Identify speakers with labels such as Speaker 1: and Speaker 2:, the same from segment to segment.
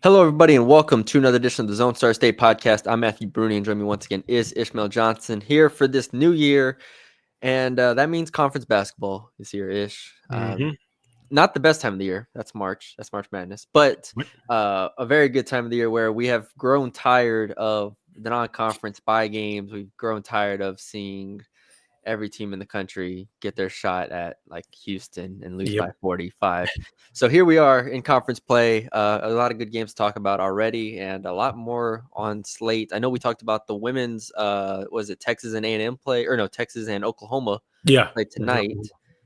Speaker 1: Hello, everybody, and welcome to another edition of the Zone Star State Podcast. I'm Matthew Brune, and joining me once again is Ishmael Johnson here for this new year, and that means conference basketball is here. Ish, not the best time of the year. That's March. That's March Madness, but a very good time of the year where we have grown tired of the non-conference bye games. We've grown tired of seeing every team in the country get their shot at like Houston and lose by 45. So here we are in conference play. A lot of good games to talk about already, and a lot more on slate. I know we talked about the women's. Was it Texas and A&M play, or no, Texas and Oklahoma play tonight?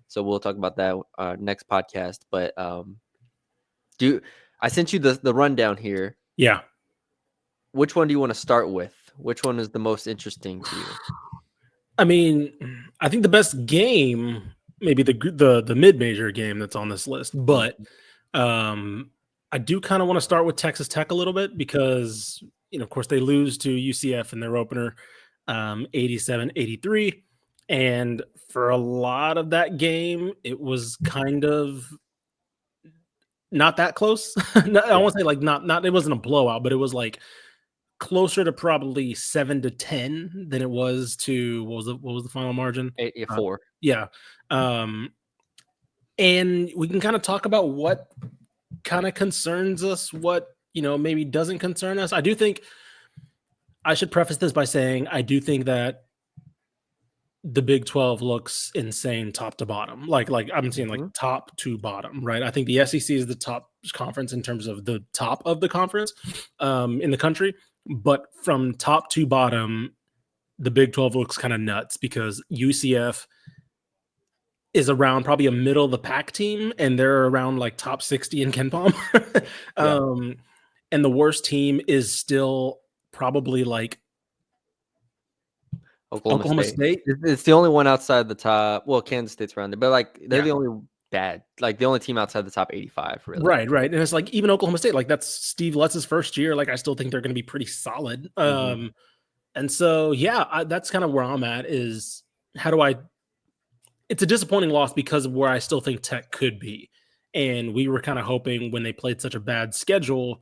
Speaker 1: So we'll talk about that next podcast. But I sent you the rundown here?
Speaker 2: Yeah.
Speaker 1: Which one do you want to start with? Which one is the most interesting to you?
Speaker 2: I mean, I think the best game, maybe the mid-major game that's on this list, but I do kind of want to start with Texas Tech a little bit because, of course, they lose to UCF in their opener, 87-83. And for a lot of that game, it was kind of not that close. I won't say like not it wasn't a blowout, but it was like closer to probably 7-10 than it was to what was the final margin?
Speaker 1: 4.
Speaker 2: Yeah. And we can kind of talk about what kind of concerns us, what maybe doesn't concern us. I do think I should preface this by saying I do think that the Big 12 looks insane top to bottom. Like I'm seeing like top to bottom, right? I think the SEC is the top conference in terms of the top of the conference in the country. But from top to bottom, the Big 12 looks kind of nuts because UCF is around probably a middle of the pack team, and they're around like top 60 in KenPom. And the worst team is still probably like Oklahoma State.
Speaker 1: It's the only one outside the top. Well, Kansas State's around there, but like they're the only the only team outside the top 85, really.
Speaker 2: Right. And it's like even Oklahoma State, like that's Steve Lutz's first year. Like I still think they're going to be pretty solid. And so, that's kind of where I'm at is it's a disappointing loss because of where I still think Tech could be. And we were kind of hoping when they played such a bad schedule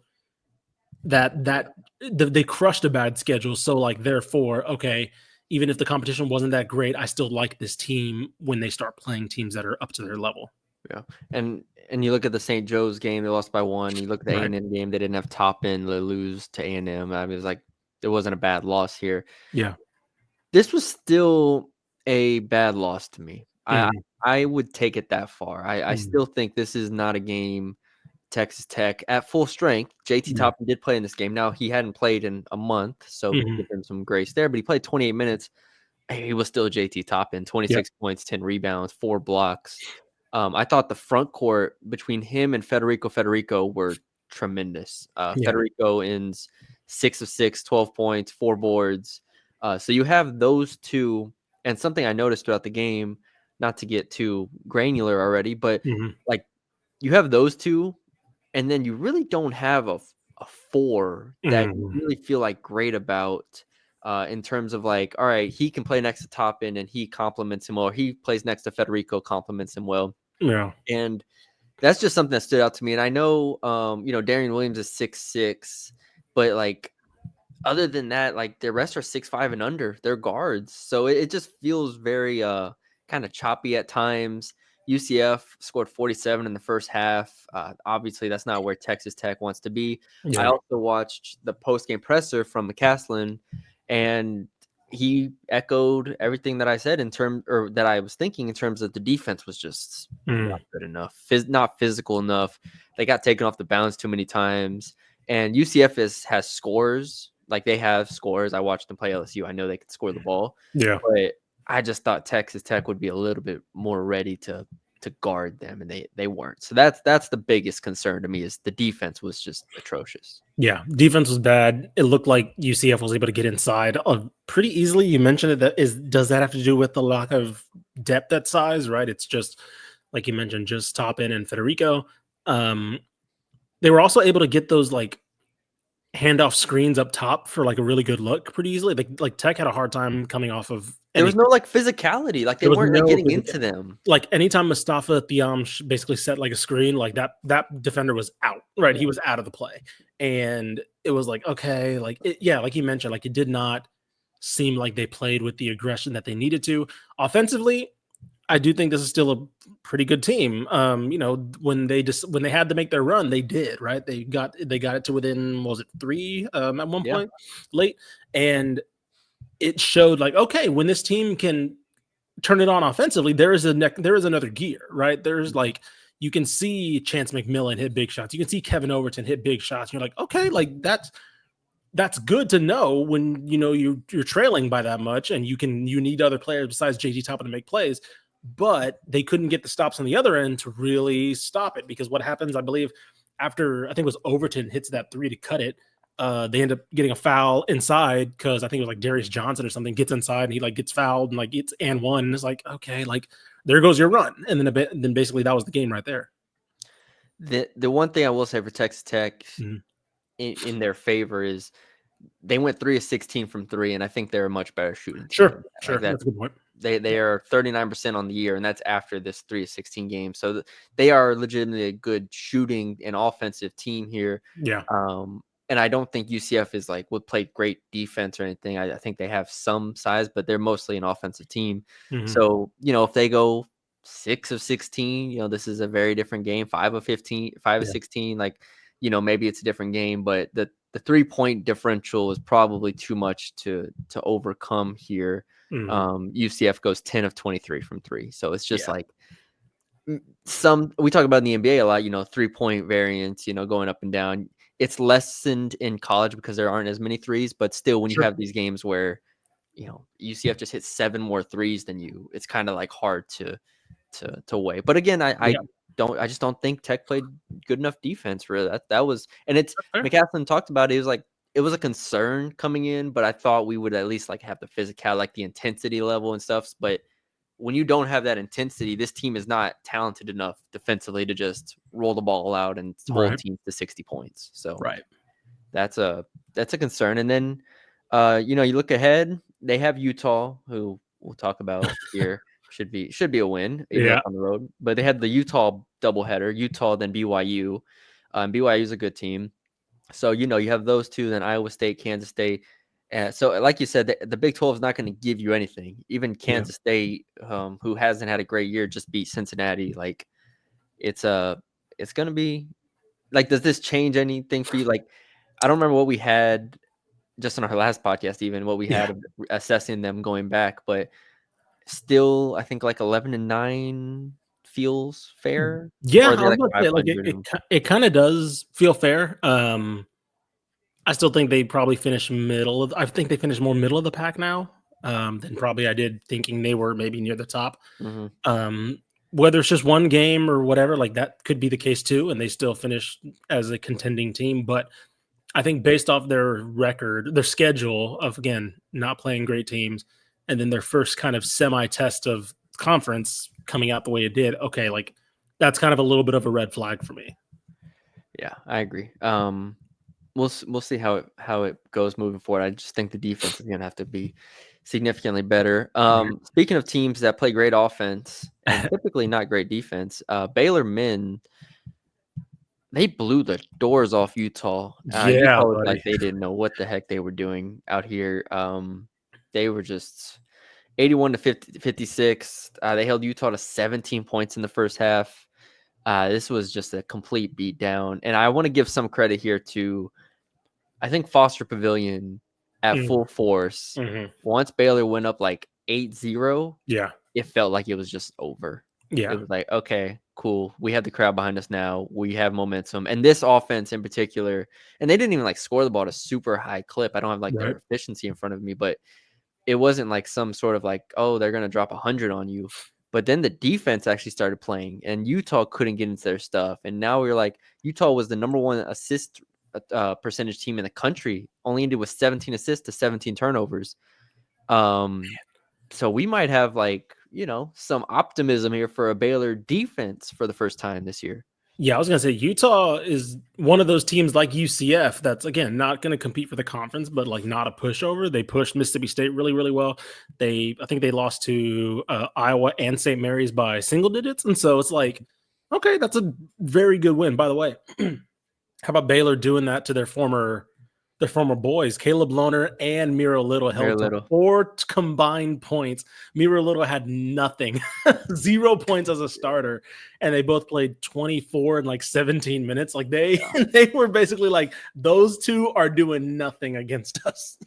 Speaker 2: that they crushed a bad schedule. So like, therefore, okay, even if the competition wasn't that great, I still like this team when they start playing teams that are up to their level.
Speaker 1: Yeah. And you look at the St. Joe's game, they lost by 1. You look at the A&M game, they didn't have Toppin, they lose to A&M. I mean, it was like, there wasn't a bad loss here.
Speaker 2: Yeah.
Speaker 1: This was still a bad loss to me. I would take it that far. I still think this is not a game Texas Tech at full strength. JT Toppin did play in this game. Now, he hadn't played in a month, so we'll give him some grace there, but he played 28 minutes. He was still JT Toppin, 26 points, 10 rebounds, 4 blocks. I thought the front court between him and Federico were tremendous. Federico ends 6 of 6, 12 points, 4 boards. So you have those two, and something I noticed throughout the game, not to get too granular already, but like you have those two, and then you really don't have a 4 that you really feel like great about in terms of like, all right, he can play next to Toppin and he compliments him well. Or he plays next to Federico, compliments him well.
Speaker 2: Yeah.
Speaker 1: And that's just something that stood out to me. And I know, Darian Williams is 6'6", but like, other than that, like the rest are 6'5" and under. They're guards. So it just feels very kind of choppy at times. UCF scored 47 in the first half. Obviously, that's not where Texas Tech wants to be. I also watched the post-game presser from McCaslin, and he echoed everything that I said that I was thinking in terms of the defense was just not good enough, not physical enough. They got taken off the bounce too many times. And UCF has scores. Like they have scores. I watched them play LSU. I know they could score the ball.
Speaker 2: Yeah.
Speaker 1: But I just thought Texas Tech would be a little bit more ready to guard them, and they weren't. So that's the biggest concern to me is the defense was just atrocious.
Speaker 2: Yeah, defense was bad. It looked like UCF was able to get inside pretty easily. You mentioned it. Does that have to do with the lack of depth at size, right? It's just, like you mentioned, just Toppin and Federico. They were also able to get those like handoff screens up top for like a really good look pretty easily. Like Tech had a hard time coming off of
Speaker 1: There was no like physicality. Like they
Speaker 2: there was
Speaker 1: weren't like
Speaker 2: no
Speaker 1: getting into them.
Speaker 2: like anytime Mustafa Thiam basically set like a screen, like that defender was out, right? He was out of the play. And it was like, okay, like yeah, like you mentioned, like it did not seem like they played with the aggression that they needed to. Offensively, I do think this is still a pretty good team. You know, when they had to make their run, they did, right? They got it to within, what was it, 3 at one point late, and it showed like, okay, when this team can turn it on offensively, there is another gear, right? There's like, you can see Chance McMillan hit big shots. You can see Kevin Overton hit big shots. And you're like, okay, like that's good to know when you know you're trailing by that much, and you need other players besides JT Toppin to make plays. But they couldn't get the stops on the other end to really stop it, because what happens, I believe, after I think it was Overton hits that 3 to cut it, they end up getting a foul inside, because I think it was like Darius Johnson or something gets inside and he like gets fouled and like it's and one. And it's like, okay, like there goes your run, and then basically that was the game right there.
Speaker 1: The one thing I will say for Texas Tech in their favor is they went 3 of 16 from 3, and I think they're a much better shooting team.
Speaker 2: Sure,
Speaker 1: Like
Speaker 2: that's a good point.
Speaker 1: They are 39% on the year, and that's after this 3 of 16 game. So they are legitimately a good shooting and offensive team here.
Speaker 2: Yeah.
Speaker 1: And I don't think UCF is like would play great defense or anything. I think they have some size, but they're mostly an offensive team. So, you know, if they go 6 of 16, you know, this is a very different game. 5 of 15, 5 of 16, like, you know, maybe it's a different game, but the 3-point differential is probably too much to overcome here. UCF goes 10 of 23 from 3. So it's just like we talk about in the NBA a lot, you know, 3-point variance, you know, going up and down. It's lessened in college because there aren't as many threes, but still when you have these games where, you know, UCF just hit 7 more threes than you, it's kind of like hard to weigh. But again, I just don't think Tech played good enough defense for that was, and it's McCaslin talked about it. It was like it was a concern coming in, but I thought we would at least like have the physical, like the intensity level and stuff. But when you don't have that intensity, this team is not talented enough defensively to just roll the ball out and hold teams to 60 points. So that's a concern. And then you know, you look ahead, they have Utah, who we'll talk about here. Should be a win, even though it's on the road. But they had the Utah doubleheader, Utah then BYU. BYU is a good team. So, you know, you have those two, then Iowa State, Kansas State. So, like you said, the Big 12 is not going to give you anything. Even Kansas State, who hasn't had a great year, just beat Cincinnati. Like, it's going to be like, does this change anything for you? Like, I don't remember what we had just on our last podcast, even what we had of assessing them going back, but still, I think like 11-9 feels fair.
Speaker 2: Yeah,
Speaker 1: Or
Speaker 2: I
Speaker 1: are they
Speaker 2: was
Speaker 1: like
Speaker 2: about to say, like
Speaker 1: 500?
Speaker 2: it kind of does feel fair. I still think they probably finish middle of. I think they finish more middle of the pack now than probably I did thinking they were maybe near the top. Whether it's just one game or whatever, like that could be the case too, and they still finish as a contending team. But I think based off their record, their schedule of, again, not playing great teams, and then their first kind of semi-test of conference coming out the way it did, okay, like that's kind of a little bit of a red flag for me.
Speaker 1: Yeah, I agree. We'll see how it goes moving forward. I just think the defense is going to have to be significantly better. Speaking of teams that play great offense and typically not great defense, Baylor men, they blew the doors off Utah. Utah was like they didn't know what the heck they were doing out here. They were just 81 to 56. They held Utah to 17 points in the first half. This was just a complete beatdown. And I want to give some credit here to, I think, Foster Pavilion at full force. Once Baylor went up like 8-0, it felt like it was just over. It was like, okay, cool. We have the crowd behind us now. We have momentum. And this offense in particular, and they didn't even like score the ball at a super high clip. I don't have like their efficiency in front of me, but it wasn't like some sort of like, oh, they're going to drop 100 on you. But then the defense actually started playing, and Utah couldn't get into their stuff. And now we're like, Utah was the number 1 assist percentage team in the country, only ended with 17 assists to 17 turnovers. So we might have, like, you know, some optimism here for a Baylor defense for the first time this year.
Speaker 2: Yeah, I was going to say Utah is one of those teams like UCF that's, again, not going to compete for the conference, but like not a pushover. They pushed Mississippi State really, really well. I think they lost to Iowa and St. Mary's by single digits. And so it's like, okay, that's a very good win. By the way, how about Baylor doing that to their former boys? Caleb Lohner and Miro Little
Speaker 1: Very
Speaker 2: held to
Speaker 1: little.
Speaker 2: 4 combined points. Miro Little had nothing, 0 points as a starter, and they both played 24 in like 17 minutes. Like they were basically like, those two are doing nothing against us.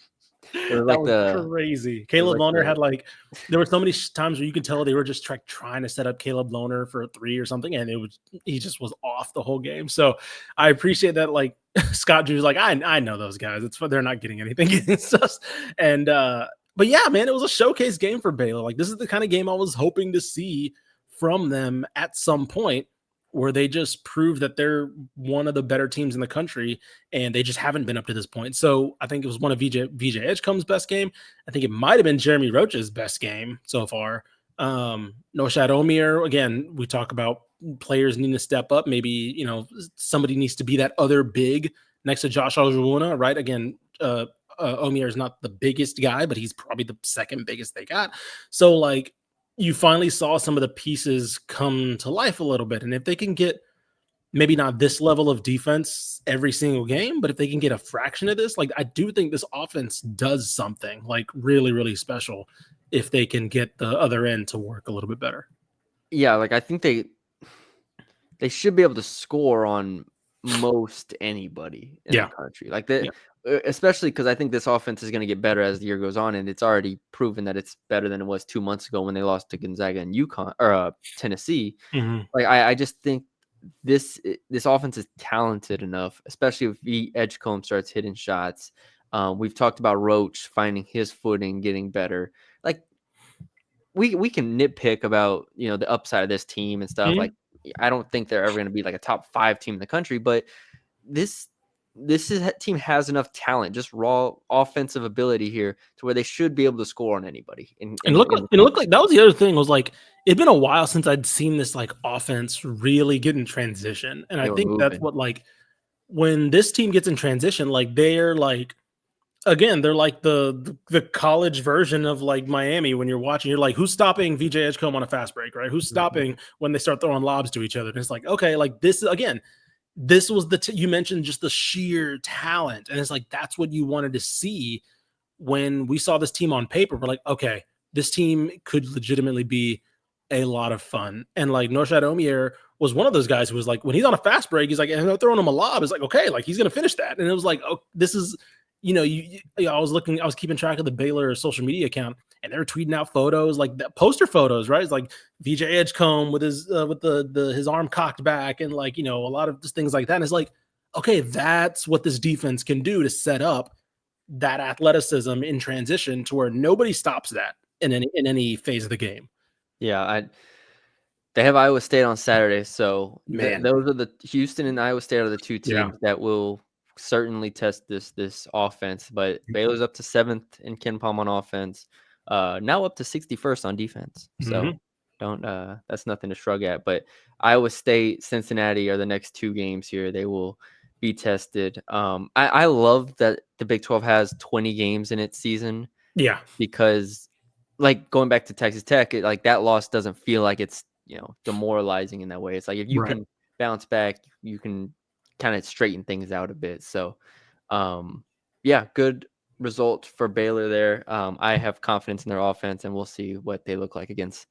Speaker 2: That was crazy. Caleb Lohner had there were so many times where you could tell they were just trying to set up Caleb Lohner for a 3 or something, and he just was off the whole game. So I appreciate that. Like Scott Drew's like, I know those guys. They're not getting anything against us. And but yeah, man, it was a showcase game for Baylor. Like this is the kind of game I was hoping to see from them at some point, where they just prove that they're one of the better teams in the country, and they just haven't been up to this point. So I think it was one of VJ Edgecombe's best game. I think it might have been Jeremy Roach's best game so far. Norshad Omier, again, we talk about players needing to step up. Maybe, somebody needs to be that other big next to Josh Ojuluna, right? Again, Omier is not the biggest guy, but he's probably the second biggest they got. So like, you finally saw some of the pieces come to life a little bit. And if they can get maybe not this level of defense every single game, but if they can get a fraction of this, like I do think this offense does something like really, really special if they can get the other end to work a little bit better.
Speaker 1: Yeah, like I think they should be able to score on most anybody in the country. Like that. Especially because I think this offense is going to get better as the year goes on, and it's already proven that it's better than it was 2 months ago when they lost to Gonzaga and Tennessee.
Speaker 2: Mm-hmm.
Speaker 1: Like I just think this offense is talented enough, especially if Edgecombe starts hitting shots. We've talked about Roach finding his footing, getting better. Like we can nitpick about the upside of this team and stuff.
Speaker 2: Mm-hmm.
Speaker 1: Like I don't think they're ever going to be like a top 5 team in the country, but this team has enough talent, just raw offensive ability here to where they should be able to score on anybody.
Speaker 2: And it looked like that was the other thing, was like it'd been a while since I'd seen this like offense really get in transition. And I think that's what, like, when this team gets in transition, like they're like, again, they're like the college version of like Miami. When you're watching, you're like, who's stopping VJ Edgecombe on a fast break, right? Who's stopping when they start throwing lobs to each other? And it's like, okay, like this was you mentioned just the sheer talent. And it's like, that's what you wanted to see when we saw this team on paper. We're like, okay, this team could legitimately be a lot of fun. And like Norshad Omier was one of those guys who was like, when he's on a fast break, he's like, and they're throwing him a lob. It's like, okay, like he's going to finish that. And it was like, oh, this is, I was keeping track of the Baylor social media account, and they were tweeting out photos, like poster photos, right? It's like VJ Edgecombe with his his arm cocked back, and like a lot of just things like that. And it's like, okay, that's what this defense can do to set up that athleticism in transition to where nobody stops that in any phase of the game.
Speaker 1: Yeah, they have Iowa State on Saturday, so those are the Houston and Iowa State are the two teams that will certainly test this offense. But Baylor's up to 7th in KenPom on offense, now up to 61st on defense. So that's nothing to shrug at. But Iowa State, Cincinnati are the next 2 games here. They will be tested. I love that the Big 12 has 20 games in its season.
Speaker 2: Yeah,
Speaker 1: because like going back to Texas Tech, like that loss doesn't feel like it's demoralizing in that way. It's like if you can bounce back, you can kind of straighten things out a bit. So, good result for Baylor there. I have confidence in their offense, and we'll see what they look like against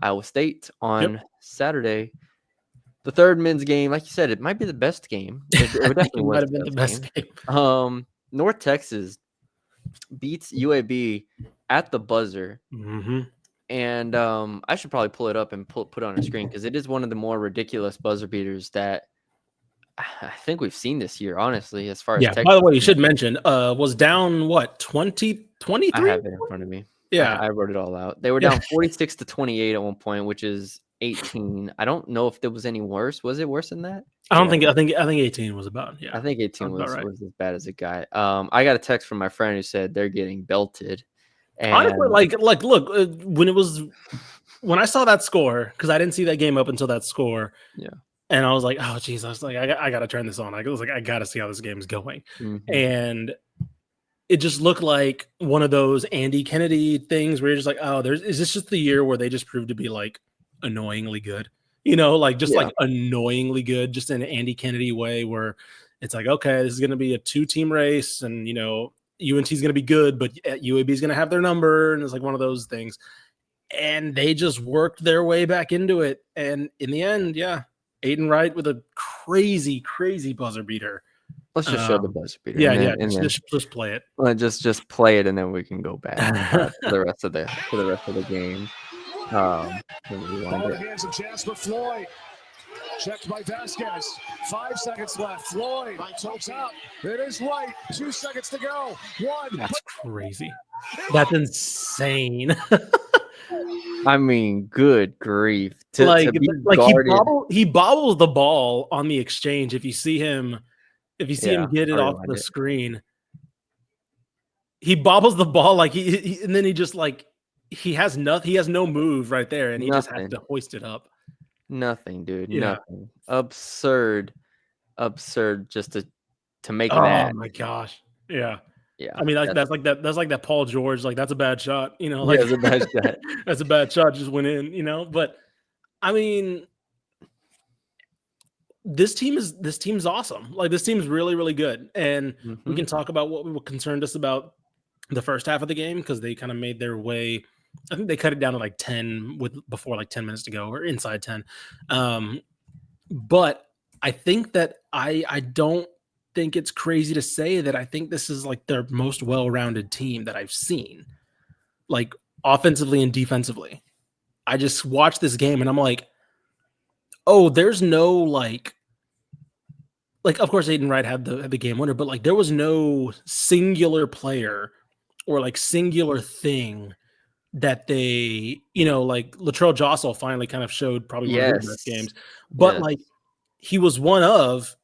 Speaker 1: Iowa State on Saturday. The third men's game, like you said, it might be the best game. It definitely
Speaker 2: might have been the best
Speaker 1: game. North Texas beats UAB at the buzzer. And I should probably pull it up and put it on a screen, because it is one of the more ridiculous buzzer beaters that I think we've seen this year, honestly, as far as
Speaker 2: Texas. By the way, you should mention, was down, what, 23?
Speaker 1: I have it in front of me.
Speaker 2: Yeah.
Speaker 1: I wrote it all out. They were down 46-28 at one point, which is 18. I don't know if there was any worse. Was it worse than that?
Speaker 2: I think 18 was about,
Speaker 1: I think 18 was as bad as it got. I got a text from my friend who said they're getting belted. And
Speaker 2: honestly, like look, when I saw that score, because I didn't see that game up until that score.
Speaker 1: Yeah.
Speaker 2: And I was like, oh, geez. I was like, I got to turn this on. I was like, I got to see how this game is going.
Speaker 1: Mm-hmm.
Speaker 2: And it just looked like one of those Andy Kennedy things where you're just like, oh, is this just the year where they just proved to be like annoyingly good? Like just like annoyingly good, just in an Andy Kennedy way where it's like, okay, this is going to be a 2-team race and, UNT is going to be good, but UAB is going to have their number. And it's like one of those things. And they just worked their way back into it. And in the end, Aiden Wright with a crazy, crazy buzzer beater.
Speaker 1: Let's just show the buzzer beater.
Speaker 2: Yeah, just play it.
Speaker 1: Well, just play it, and then we can go back for the rest of the game.
Speaker 3: Ball in the hands of Jasper Floyd. Checked by Vasquez. 5 seconds left. Floyd takes out. It is Wright. 2 seconds to go. 1.
Speaker 2: That's crazy. That's insane.
Speaker 1: I mean, good grief!
Speaker 2: He bobbles the ball on the exchange. If you see him get it off the screen, he bobbles the ball and then he just he has nothing. He has no move right there, and he just has to hoist it up.
Speaker 1: Nothing, dude. Yeah. Nothing. Absurd, just to make that.
Speaker 2: Oh my gosh! Yeah.
Speaker 1: Yeah,
Speaker 2: I mean that's like that Paul George, that's a bad shot,
Speaker 1: it's a bad shot.
Speaker 2: That's a bad shot, just went in, but I mean this team's awesome. This team's really, really good. And we can talk about what concerned us about the first half of the game, because they kind of made their way. I think they cut it down to 10 before 10 minutes to go, or inside 10. But I think that I don't think it's crazy to say that I think this is their most well-rounded team that I've seen, offensively and defensively. I just watched this game and I'm like, oh, there's no of course Aiden Wright had the game winner, but there was no singular player or singular thing that they, Latrell Jostle finally kind of showed probably one of the best games, but he was one of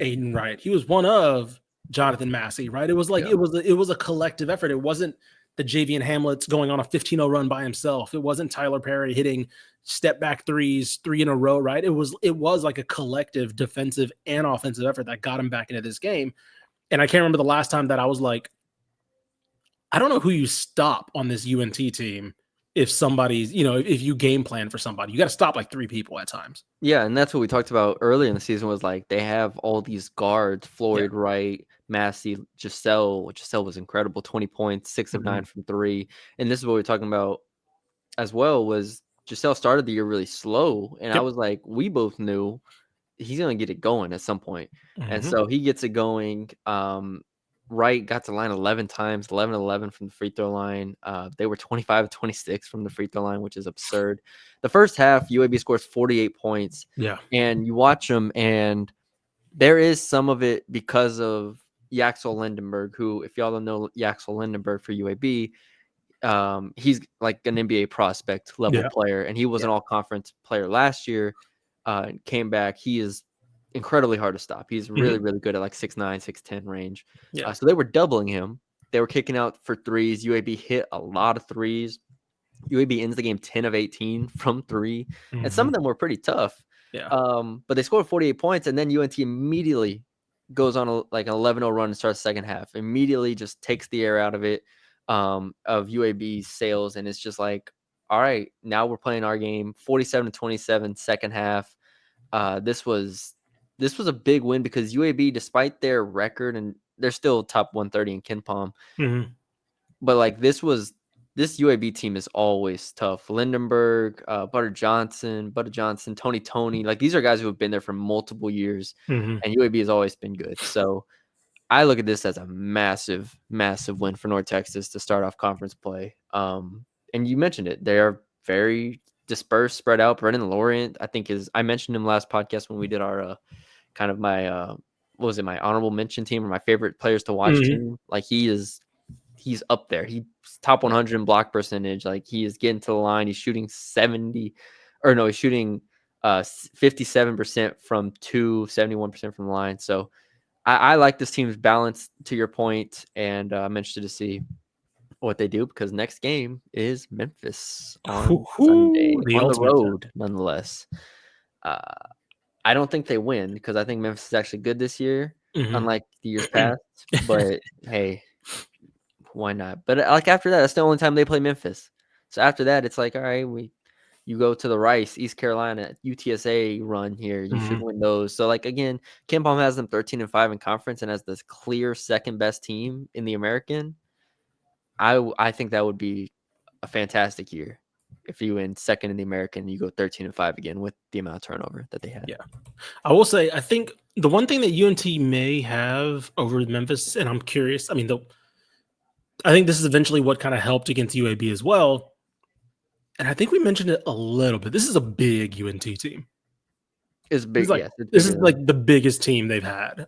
Speaker 2: Aiden Wright. He was one of Jonathan Massey, right? It was it was a collective effort. It wasn't the Javian Hamlets going on a 15-0 run by himself. It wasn't Tyler Perry hitting step back threes 3 in a row, right? It was a collective defensive and offensive effort that got him back into this game. And I can't remember the last time that I was I don't know who you stop on this UNT team. If somebody's, if you game plan for somebody, you got to stop 3 people at times.
Speaker 1: Yeah, and that's what we talked about earlier in the season, was they have all these guards, Floyd, Wright, Massey, Giselle. Giselle was incredible, 20 points, 6 of 9 from 3. And this is what we were talking about as well, was Giselle started the year really slow. And I was we both knew he's going to get it going at some point. And so he gets it going. Wright got to line 11 times, 11 from the free throw line. They were 25-26 from the free throw line, which is absurd. The first half, UAB scores 48 points.
Speaker 2: Yeah. And
Speaker 1: you watch them, and there is some of it because of Yaxel Lindenberg, who, if y'all don't know Yaxel Lindenberg for UAB, he's an NBA prospect level player, and he was an all-conference player last year and came back. He is incredibly hard to stop. He's really, really good at 6'9", 6'10 range. Yeah. So they were doubling him. They were kicking out for threes. UAB hit a lot of threes. UAB ends the game 10 of 18 from 3. And some of them were pretty tough.
Speaker 2: Yeah.
Speaker 1: But they scored 48 points, and then UNT immediately goes on an 11-0 run and starts the second half. Immediately just takes the air out of it, of UAB's sails, and it's just all right, now we're playing our game. 47-27 second half. This was a big win because UAB, despite their record, and they're still top 130 in KenPom, but this UAB team is always tough. Lindenberg, Butter Johnson, Tony, these are guys who have been there for multiple years, and UAB has always been good. So I look at this as a massive, massive win for North Texas to start off conference play. And you mentioned it; they are very dispersed, spread out. Brennan Laurent, I think, I mentioned him last podcast when we did our kind of my my honorable mention team, or my favorite players to watch team. He's up there. He's top 100 in block percentage. He is getting to the line. He's shooting 57% from 2, 71% from the line. So I like this team's balance, to your point, and I'm interested to see what they do, because next game is Memphis on Sunday, on the road, nonetheless. I don't think they win because I think Memphis is actually good this year, unlike the years past. But hey, why not? But like after that, that's the only time they play Memphis. So after that, it's like, all right, you go to the Rice, East Carolina, UTSA run here. You should win those. So like again, KenPom has them 13-5 in conference and has this clear second best team in the American. I think that would be a fantastic year if you win second in the American, you go 13-5 again with the amount of turnover that they had.
Speaker 2: Yeah, I will say I think the one thing that UNT may have over Memphis, and I'm curious. I mean, I think this is eventually what kind of helped against UAB as well. And I think we mentioned it a little bit. This is a big UNT team.
Speaker 1: It's big, yes.
Speaker 2: This is like the biggest team they've had.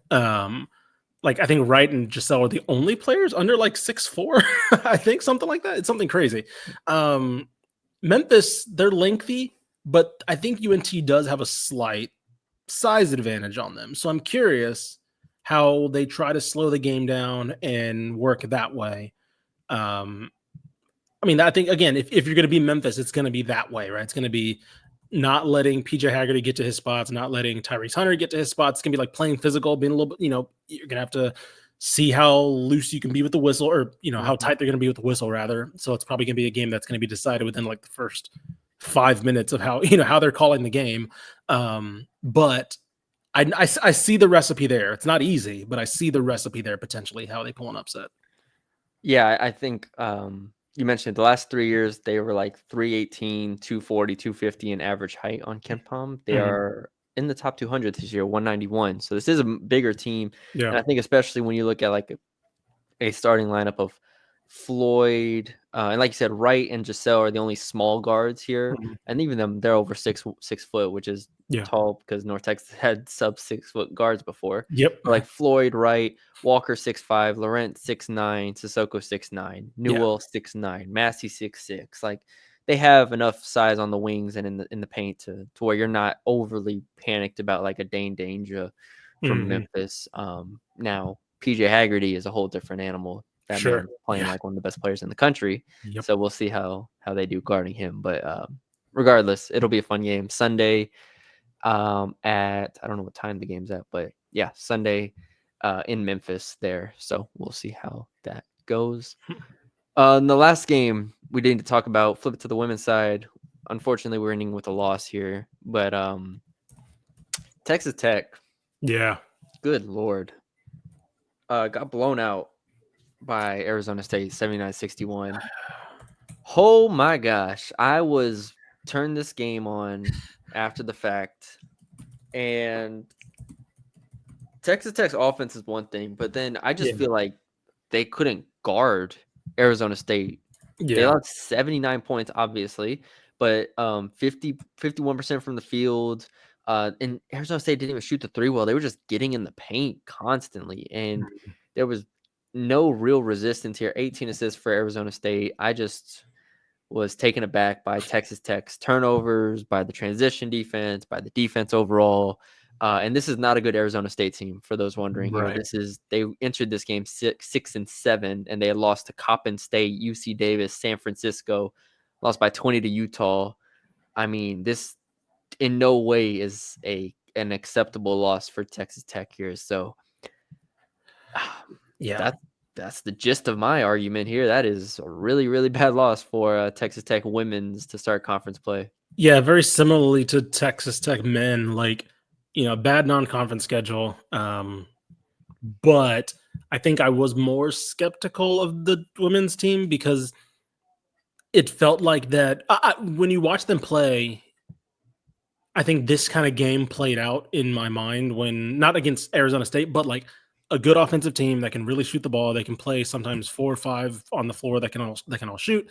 Speaker 2: Like I think Wright and Giselle are the only players under like 6'4", I think, something like that. It's something crazy. Memphis, they're lengthy, but I think UNT does have a slight size advantage on them. So I'm curious how they try to slow the game down and work that way. I mean, I think, again, if you're going to be Memphis, it's going to be that way, right? It's going to be not letting PJ Haggerty get to his spots, not letting Tyrese Hunter get to his spots. It's going to be like playing physical, being a little bit, you're going to have to see how loose you can be with the whistle, or, how tight they're going to be with the whistle, rather. So it's probably going to be a game that's going to be decided within like the first 5 minutes of how, how they're calling the game. But I see the recipe there. It's not easy, but I see the recipe there potentially, how they pull an upset.
Speaker 1: Yeah, I think you mentioned the last 3 years, they were like 318, 240, 250 in average height on KenPom. They are in the top 200 this year, 191. So this is a bigger team.
Speaker 2: Yeah.
Speaker 1: And I think especially when you look at like a starting lineup of Floyd, and like you said, Wright and Giselle are the only small guards here. And even them, they're over 6 foot, which is tall because North Texas had sub 6 foot guards before.
Speaker 2: Yep.
Speaker 1: But like Floyd, Wright, Walker 6'5", Laurent 6'9", Sissoko 6'9", Newell 6'9", Massey 6'6". Like they have enough size on the wings and in the paint to where you're not overly panicked about like a Dane Danger from Memphis. Now PJ Haggerty is a whole different animal. That man playing like one of the best players in the country. So we'll see how they do guarding him. But regardless, it'll be a fun game. Sunday at, I don't know what time the game's at, but yeah, Sunday in Memphis there. So we'll see how that goes. In the last game we didn't talk about, flip it to the women's side. Unfortunately, we're ending with a loss here. But Texas Tech.
Speaker 2: Yeah.
Speaker 1: Good Lord. Got blown out by Arizona State, 79-61. Oh my gosh. I was turned this game on after the fact, and Texas Tech's offense is one thing, but then I just feel like they couldn't guard Arizona State. They lost 79 points, obviously, but 51% from the field. And Arizona State didn't even shoot the three well. They were just getting in the paint constantly, and there was no real resistance here. 18 assists for Arizona State. I just was taken aback by Texas Tech's turnovers, by the transition defense, by the defense overall. And this is not a good Arizona State team, for those wondering.
Speaker 2: Right.
Speaker 1: They entered this game 6-7, and they had lost to Coppin State, UC Davis, San Francisco, lost by 20 to Utah. I mean, this in no way is an acceptable loss for Texas Tech here. So that's the gist of my argument here. That is a really, really bad loss for Texas Tech women's to start conference play.
Speaker 2: Yeah, very similarly to Texas Tech men, like, bad non-conference schedule. But I think I was more skeptical of the women's team because it felt like that when you watch them play, I think this kind of game played out in my mind when not against Arizona State, but like a good offensive team that can really shoot the ball. They can play sometimes 4 or 5 on the floor that can all shoot.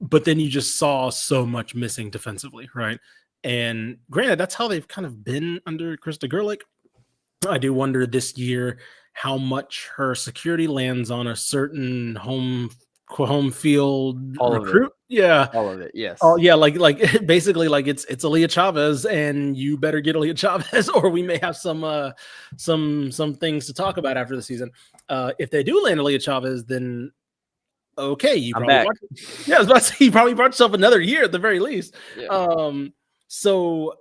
Speaker 2: But then you just saw so much missing defensively, right? And granted, that's how they've kind of been under Krista Gerlich. I do wonder this year how much her security lands on a certain home field recruit. Yeah,
Speaker 1: all of it. Yes.
Speaker 2: Oh yeah, like basically like it's Aaliyah Chavez, and you better get Aaliyah Chavez, or we may have some things to talk about after the season. If they do land Aaliyah Chavez, then okay, you probably I was about to say you probably brought yourself another year at the very least. Yeah. So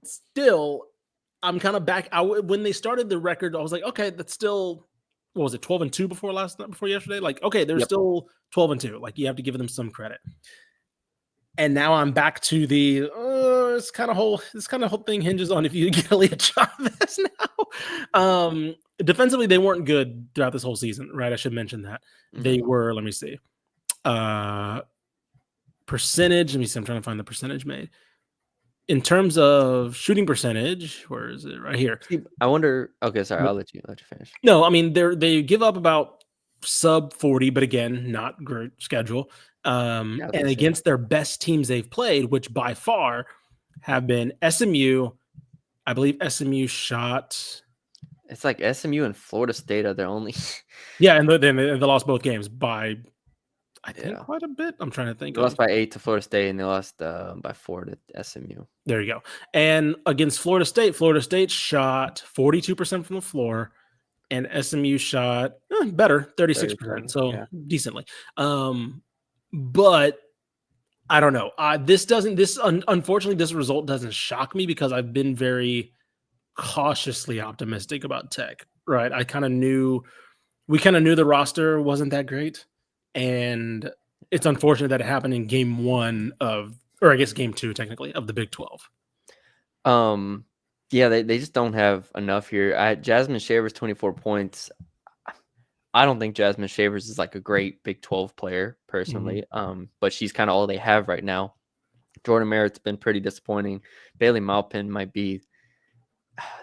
Speaker 2: still, I'm kind of back. When they started the record, I was like, okay, that's still, what was it, 12-2 before yesterday? Like, okay, they're still 12-2. Like, you have to give them some credit. And now I'm back to the this kind of whole thing hinges on if you get Aaliyah Chavez now. Defensively, they weren't good throughout this whole season, right? I should mention that. They were, let me see. Percentage, let me see, I'm trying to find the percentage made. In terms of shooting percentage, where is it? Right here.
Speaker 1: I wonder. Okay, sorry. I'll let you finish.
Speaker 2: No, I mean they give up about sub 40, but again, not great schedule. And against their best teams they've played, which by far have been SMU. I believe SMU shot.
Speaker 1: It's like SMU and Florida State are their only.
Speaker 2: Yeah, and they lost both games by, I think, quite a bit. I'm trying to think.
Speaker 1: They lost by 8 to Florida State, and they lost by 4 to SMU.
Speaker 2: There you go. And against Florida State shot 42% from the floor, and SMU shot better, 36%. So decently. But I don't know. Unfortunately, this result doesn't shock me because I've been very cautiously optimistic about Tech. Right? we kind of knew the roster wasn't that great. And it's unfortunate that it happened in game 1 or I guess game 2 technically of the Big 12.
Speaker 1: Yeah, they just don't have enough here. Jasmine Shavers 24 points. I don't think Jasmine Shavers is like a great Big 12 player personally. But she's kind of all they have right now. Jordan Merritt's been pretty disappointing. Bailey Maupin might be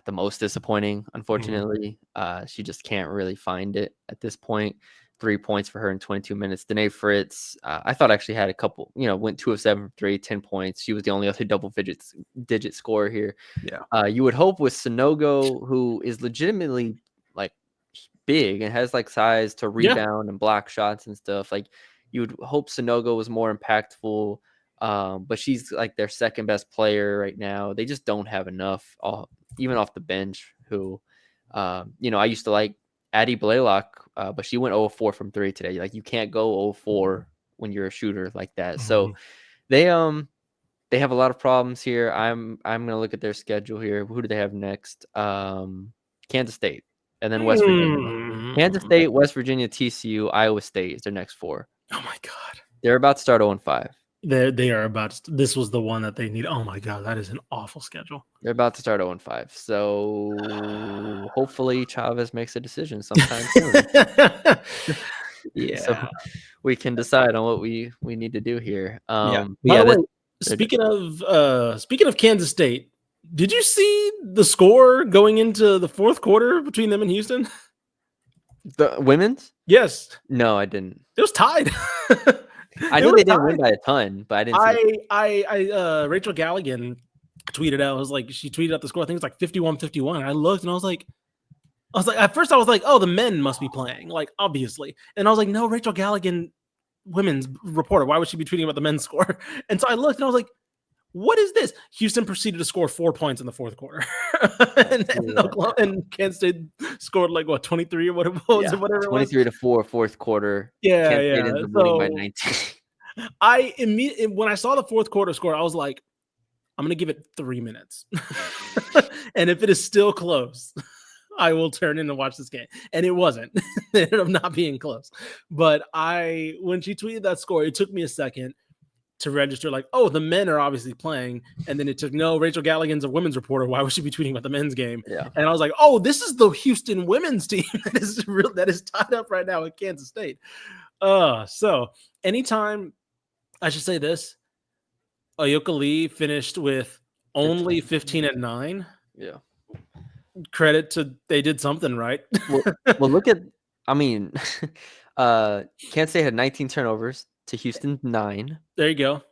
Speaker 1: the most disappointing, unfortunately. She just can't really find it at this point. 3 points for her in 22 minutes. Danae Fritz, I thought actually had a couple, went 2 of 7 from 3, 10 points. She was the only other double-digit scorer here.
Speaker 2: Yeah.
Speaker 1: You would hope with Sanogo, who is legitimately like big and has like size to rebound and block shots and stuff. Like you would hope Sanogo was more impactful. But she's like their second best player right now. They just don't have enough, even off the bench. Who, I used to like Addie Blaylock, but she went 0-4 from 3 today. Like you can't go 0-4 when you're a shooter like that. So they have a lot of problems here. I'm gonna look at their schedule here. Who do they have next? Kansas State, and then West Virginia. Kansas State, West Virginia, TCU, Iowa State is their next 4.
Speaker 2: Oh my God,
Speaker 1: they're about to start 0-5.
Speaker 2: They are about to, this was the one that they need. Oh my God, that is an awful schedule.
Speaker 1: They're about to start 0-5. So hopefully Chavez makes a decision sometime soon.
Speaker 2: Yeah.
Speaker 1: So we can decide on what we need to do here.
Speaker 2: By the way, speaking of Kansas State, did you see the score going into the fourth quarter between them and Houston?
Speaker 1: The women's?
Speaker 2: Yes.
Speaker 1: No, I didn't.
Speaker 2: It was tied.
Speaker 1: I knew they didn't win by a ton, but I didn't see
Speaker 2: Rachel Galligan tweeted out, she tweeted out the score. I think it's like 51-51. And I looked and I was like, at first I was like, oh, the men must be playing, like obviously. And I was like, no, Rachel Galligan, women's reporter. Why would she be tweeting about the men's score? And so I looked and I was like, what is this? Houston proceeded to score 4 points in the fourth quarter. and Kansas State scored 23 or what it was, or whatever.
Speaker 1: 23-4 fourth quarter.
Speaker 2: Yeah.
Speaker 1: Winning by 19.
Speaker 2: I immediately, when I saw the fourth quarter score, I was like, I'm gonna give it 3 minutes. And if it is still close, I will turn in and watch this game. And it wasn't. It ended up not being close. But when she tweeted that score, it took me a second to register, oh, the men are obviously playing. And then it took, no, Rachel Galligan's a women's reporter. Why would she be tweeting about the men's game?
Speaker 1: Yeah.
Speaker 2: And I was like, oh, this is the Houston women's team that is tied up right now at Kansas State. So anytime, I should say this, Ayoka Lee finished with only 15-9.
Speaker 1: Yeah.
Speaker 2: Credit to, they did something right.
Speaker 1: Well, look at, Kansas State had 19 turnovers to Houston 9.
Speaker 2: There you go.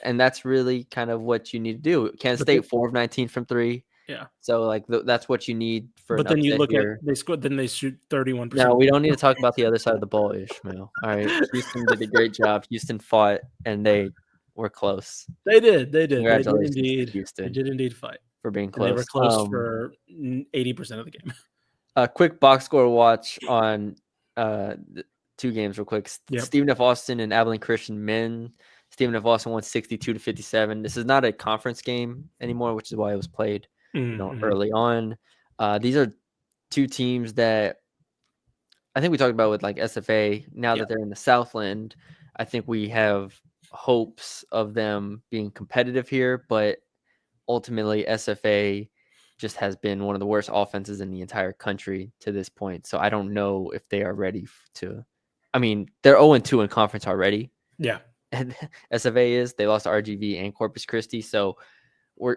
Speaker 1: And that's really kind of what you need to do. Kansas State 4 of 19 from 3.
Speaker 2: Yeah.
Speaker 1: So that's what you need for.
Speaker 2: But then you look at they scored. Then they shoot 31%.
Speaker 1: No, we don't need to talk about the other side of the ball, Ishmael. All right, Houston did a great job. Houston fought, and they were close.
Speaker 2: They did.
Speaker 1: Congratulations,
Speaker 2: they did indeed.
Speaker 1: Houston.
Speaker 2: They did indeed fight
Speaker 1: for being close.
Speaker 2: And they were close for 80% of the game.
Speaker 1: A quick box score watch on 2 games, real quick.
Speaker 2: Yep.
Speaker 1: Stephen F. Austin and Abilene Christian men. Stephen F. Austin won 62-57. This is not a conference game anymore, which is why it was played early on. These are two teams that I think we talked about with like SFA. Now that they're in the Southland, I think we have hopes of them being competitive here, but ultimately SFA just has been one of the worst offenses in the entire country to this point. So I don't know if they are ready to. I mean, they're 0-2 in conference already.
Speaker 2: Yeah.
Speaker 1: And SFA is. They lost to RGV and Corpus Christi. So we're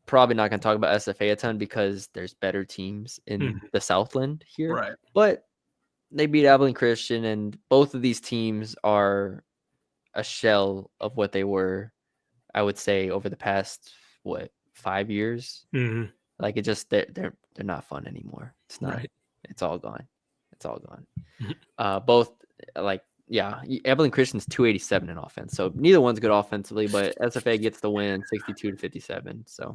Speaker 1: probably not going to talk about SFA a ton because there's better teams in the Southland here.
Speaker 2: Right.
Speaker 1: But they beat Abilene Christian, and both of these teams are a shell of what they were, I would say, over the past 5 years. Like it just they're not fun anymore. It's not. Right. It's all gone. It's all gone. Both Abilene Christian's 287 in offense, so neither one's good offensively. But SFA gets the win, 62-57. So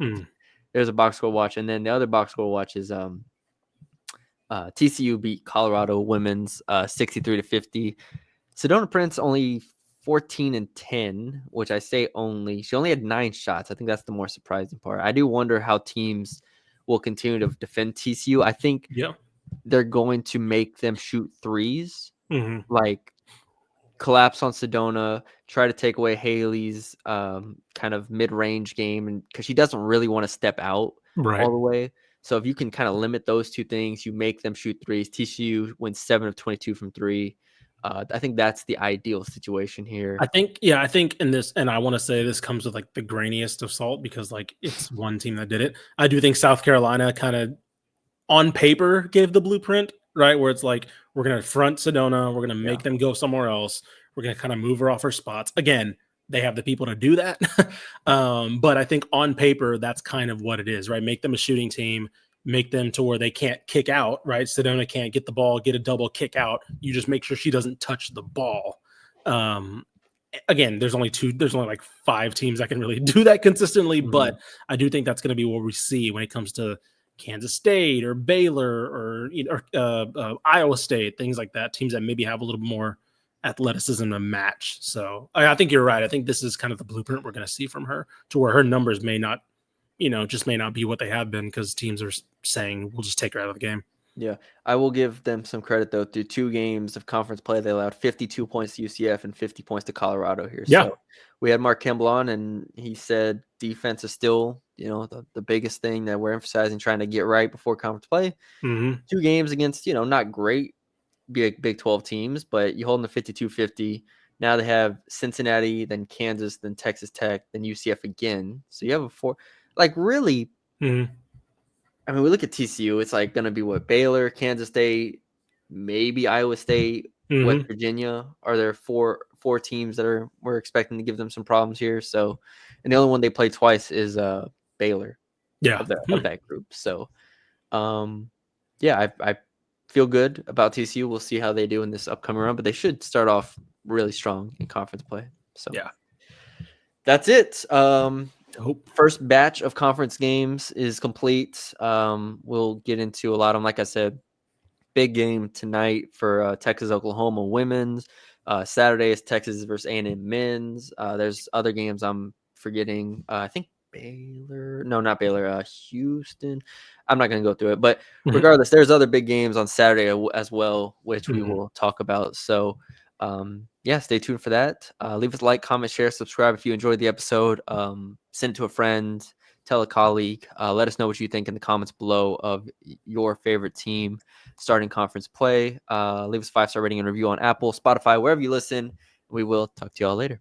Speaker 1: there's a box score watch, and then the other box score watch is TCU beat Colorado women's 63-50. Sedona Prince only 14-10, which I say only. She only had 9 shots. I think that's the more surprising part. I do wonder how teams will continue to defend TCU. I think they're going to make them shoot threes, like collapse on Sedona, try to take away Haley's kind of mid-range game, and because she doesn't really want to step out all the way. So if you can kind of limit those two things, you make them shoot threes. TCU wins 7 of 22 from 3. I think that's the ideal situation here.
Speaker 2: I think in this, and I want to say this comes with like the grainiest of salt because like it's one team that did it. I do think South Carolina kind of on paper gave the blueprint, right? Where it's like, we're going to front Sedona. We're going to make them go somewhere else. We're going to kind of move her off her spots. Again, they have the people to do that. But I think on paper, that's kind of what it is, right? Make them a shooting team, make them to where they can't kick out, right? Sedona can't get the ball, get a double kick out. You just make sure she doesn't touch the ball. Again, there's only like 5 teams that can really do that consistently, but I do think that's going to be what we see when it comes to Kansas State or Baylor or Iowa State, things like that, teams that maybe have a little more athleticism to match. So I think you're right. I think this is kind of the blueprint we're going to see from her, to where her numbers may not be what they have been because teams are saying we'll just take her out of the game.
Speaker 1: Yeah, I will give them some credit though. Through 2 games of conference play, they allowed 52 points to UCF and 50 points to Colorado here.
Speaker 2: Yeah.
Speaker 1: So we had Mark Kimball on, and he said defense is still, the biggest thing that we're emphasizing, trying to get right before conference play. 2 games against, not great Big 12 teams, but you hold them to 52-50. Now they have Cincinnati, then Kansas, then Texas Tech, then UCF again. So you have a 4, like really. I mean, we look at TCU, it's like going to be Baylor, Kansas State, maybe Iowa State, West Virginia. Are there four teams that we're expecting to give them some problems here? So, and the only one they play twice is Baylor. Of that group. So, I feel good about TCU. We'll see how they do in this upcoming run, but they should start off really strong in conference play. So that's it. First batch of conference games is complete. We'll get into a lot of them. Like I said, big game tonight for Texas Oklahoma women's. Saturday is Texas versus A&M men's. There's other games I'm forgetting. I think Baylor. No, not Baylor. Houston. I'm not going to go through it, but regardless, there's other big games on Saturday as well, which we will talk about. So, stay tuned for that. Leave us a like, comment, share, subscribe if you enjoyed the episode. Send it to a friend, tell a colleague. Let us know what you think in the comments below of your favorite team starting conference play. Leave us a 5-star rating and review on Apple, Spotify, wherever you listen. We will talk to y'all later.